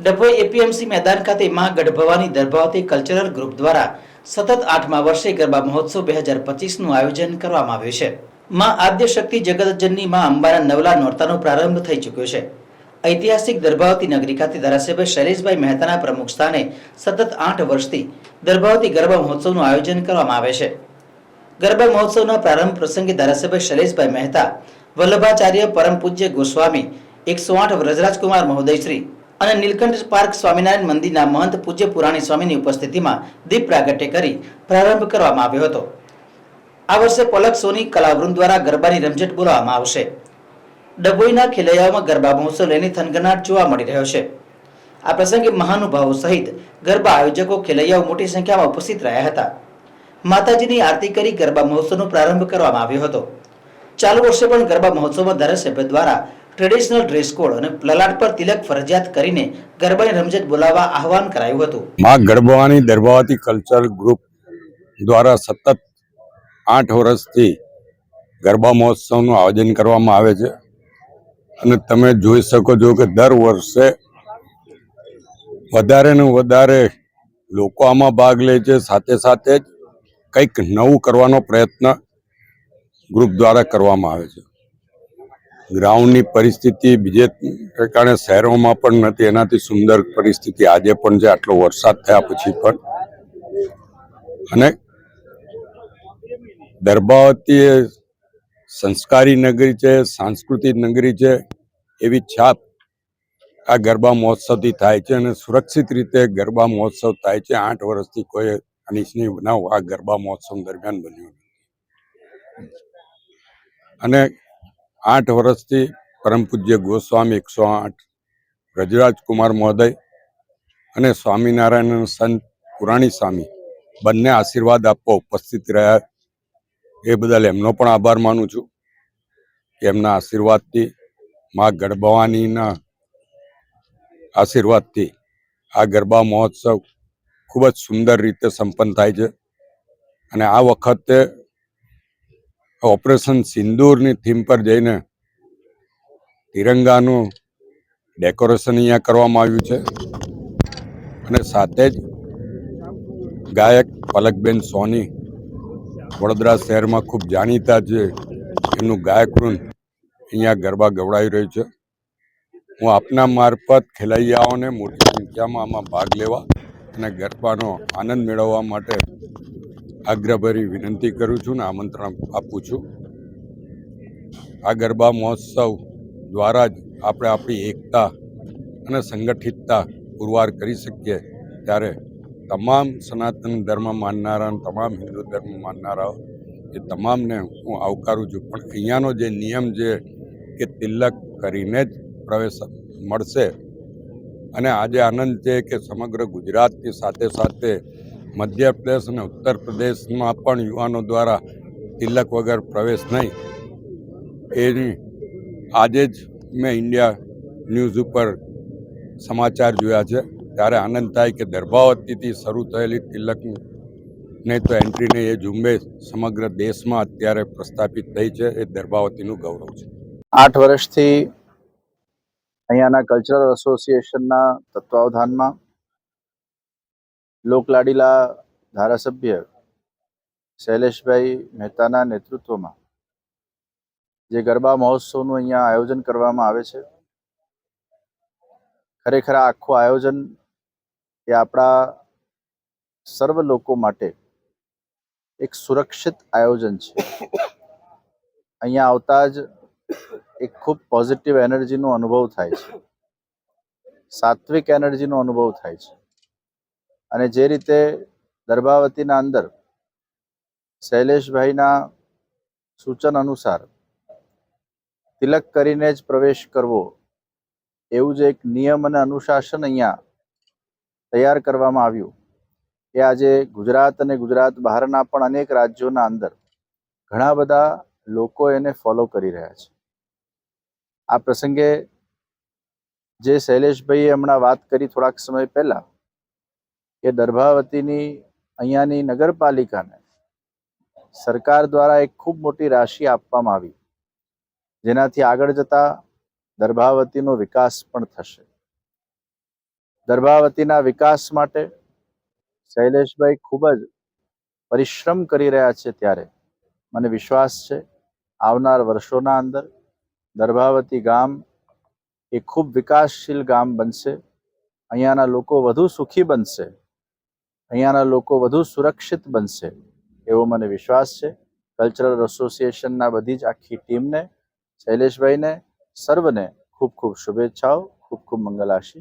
Dabhoi APMC મેદાન ખાતે માં ગઢ ભવાની દર્ભાવતી કલ્ચરલ ગ્રુપ દ્વારા સતત 8મા વર્ષે ગરબા મહોત્સવ 2025નું આયોજન કરવામાં આવ્યું છે. માં આદ્ય શક્તિ જગતજનની માં અંબાના નવલા નોરતાનો પ્રારંભ થઈ ચૂક્યો છે. ઐતિહાસિક દર્ભાવતી નગરી ખાતે ધારાસભ્ય શૈલેષભાઈ મહેતાના પ્રમુખ સ્થાને સતત 8 વર્ષથી દર્ભાવતી ગરબા મહોત્સવનું આયોજન કરવામાં આવે છે. ગરબા મહોત્સવના પ્રારંભ પ્રસંગે ધારાસભ્ય શૈલેષભાઈ મહેતા, વલ્લભાચાર્ય પરમ પૂજ્ય ગોસ્વામી 108 વ્રજરાજકુમાર મહોદયશ્રી અને નીલકંઠ પાર્ક સ્વામિનારાયણ મંદિરના મહંત પૂજ્ય પુરાણી સ્વામીની ઉપસ્થિતિમાં દીપ પ્રાગટ્ય કરી પ્રારંભ કરવામાં આવ્યો હતો. આ વર્ષે પલક સોની કલાવૃંદ દ્વારા ગરબાની રમઝટ બોલાવવામાં આવશે. ડભોઈના ખેલૈયાઓમાં ગરબા મહોત્સવ લઈને થનગનાટ જોવા મળી રહ્યો છે. આ પ્રસંગે મહાનુભાવો સહિત ગરબા આયોજકો ખેલૈયાઓ મોટી સંખ્યામાં ઉપસ્થિત રહ્યા હતા. માતાજીની આરતી કરી ગરબા મહોત્સવનો પ્રારંભ કરવામાં આવ્યો હતો. ચાલુ વર્ષે પણ ગરબા મહોત્સવમાં ધારાસભ્ય દ્વારા ટ્રેડિશનલ ડ્રેસ કોડ અને લલાટ પર તિલક ફરજિયાત કરીને ગરબાની રમઝટ બોલાવવા આહવાન કરાયું હતું. માં ગરબાની દર્ભાવતી કલ્ચર ગ્રુપ દ્વારા સતત 8 વર્ષથી ગરબા મહોત્સવનું આયોજન કરવામાં આવે છે અને તમે જોઈ શકો છો કે દર વર્ષે વધારે ને વધારે લોકો આમાં ભાગ લે છે. સાથે સાથે જ કંઈક નવું કરવાનો પ્રયત્ન ગ્રુપ દ્વારા કરવામાં આવે છે. ગ્રાઉન્ડની પરિસ્થિતિ બીજે પ્રકારે શહેરોમાં પણ નથી, એનાથી સુંદર પરિસ્થિતિ આજે પણ છે, આટલો વરસાદ થયા પછી પણ. અને દર્ભાવતી એ સંસ્કારી નગરી છે, સાંસ્કૃતિક નગરી છે, એવી છાપ આ ગરબા મહોત્સવથી થાય છે અને સુરક્ષિત રીતે ગરબા મહોત્સવ થાય છે. 8 વર્ષથી કોઈ અનિચ્છનીય બનાવ આ ગરબા મહોત્સવ દરમિયાન બન્યો અને 8 વર્ષથી પરમ પૂજ્ય ગોસ્વામી 108 વ્રજરાજકુમાર મહોદય અને સ્વામિનારાયણ સંત પુરાણી સ્વામી બંને આશીર્વાદ આપવા ઉપસ્થિત રહ્યા. એ બદલ એમનો પણ આભાર માનું છું કે એમના આશીર્વાદથી, માં ગઢભવાનીના આશીર્વાદથી આ ગરબા મહોત્સવ ખૂબ જ સુંદર રીતે સંપન્ન થાય છે. અને આ વખતે ઓપરેશન સિંદૂરની થીમ પર જઈને તિરંગાનું ડેકોરેશન અહીંયા કરવામાં આવ્યું છે અને સાથે જ ગાયક પલકબેન સોની વડોદરા શહેરમાં ખૂબ જાણીતા છે, એમનું ગાયકવૃંદ અહીંયા ગરબા ગવડાવી રહ્યું છે. હું આપના મારફત ખેલૈયાઓને મોટી સંખ્યામાં આમાં ભાગ લેવા અને ગરબાનો આનંદ મેળવવા માટે આગ્રહભરી વિનંતી કરું છું અને આમંત્રણ આપું છું. આ ગરબા મહોત્સવ દ્વારા જ આપણે આપણી એકતા અને સંગઠિતતા પુરવાર કરી શકીએ. ત્યારે તમામ સનાતન ધર્મ માનનારા, તમામ હિન્દુ ધર્મ માનનારાઓ એ તમામને હું આવકારું છું. પણ અહીંયાનો જે નિયમ છે કે તિલક કરીને જ પ્રવેશ મળશે અને આજે આનંદ છે કે સમગ્ર ગુજરાતની સાથે સાથે મધ્યપ્રદેશ અને ઉત્તર પ્રદેશમાં પણ યુવાનો દ્વારા તિલક વગર પ્રવેશ નહીં. એની આજે જ મેં ઇન્ડિયા ન્યૂઝ ઉપર સમાચાર જોયા છે, ત્યારે આનંદ થાય કે દર્ભાવતીથી શરૂ થયેલી તિલકને તો એન્ટ્રીને એ ઝુંબેશ સમગ્ર દેશમાં અત્યારે પ્રસ્થાપિત થઈ છે. એ દર્ભાવતીનું ગૌરવ છે. 8 વર્ષથી અહીંયાના કલ્ચરલ એસોસિએશનના તત્વાવધાનમાં લોકલાડીલા ધારાસભ્ય શૈલેષભાઈ મહેતાના નેતૃત્વમાં જે ગરબા મહોત્સવનું અહીંયા આયોજન કરવામાં આવે છે, ખરેખર આખું આયોજન એ આપણા સર્વ લોકો માટે એક સુરક્ષિત આયોજન છે. અહીંયા આવતા જ એક ખૂબ પોઝિટિવ એનર્જીનો અનુભવ થાય છે, સાત્વિક એનર્જીનો અનુભવ થાય છે. અને જે રીતે દર્ભાવતીના અંદર શૈલેષભાઈના સૂચન અનુસાર તિલક કરીને જ પ્રવેશ કરવો, એવું જે એક નિયમ અને અનુશાસન અહીંયા તૈયાર કરવામાં આવ્યું, એ આજે ગુજરાત અને ગુજરાત બહારના પણ અનેક રાજ્યોના અંદર ઘણા બધા લોકો એને ફોલો કરી રહ્યા છે. આ પ્રસંગે જે શૈલેષભાઈએ હમણાં વાત કરી થોડાક સમય પહેલા કે દર્ભાવતીની અહીંયાની નગરપાલિકાને સરકાર દ્વારા એક ખૂબ મોટી રાશિ આપવામાં આવી, જેનાથી આગળ જતા દર્ભાવતીનો વિકાસ પણ થશે. દર્ભાવતીના વિકાસ માટે શૈલેષભાઈ ખૂબ જ પરિશ્રમ કરી રહ્યા છે, ત્યારે મને વિશ્વાસ છે આવનાર વર્ષોના અંદર દર્ભાવતી ગામ એ ખૂબ વિકાસશીલ ગામ બનશે. અહીંયાના લોકો વધુ સુખી બનશે, અહીંયાના લોકો વધુ સુરક્ષિત બનશે એવો મને વિશ્વાસ છે. કલ્ચરલ એસોસિએશનના બધી જ આખી ટીમને, શૈલેષભાઈને, સર્વને ખૂબ ખૂબ શુભેચ્છાઓ, ખૂબ ખૂબ મંગલ આશીષ.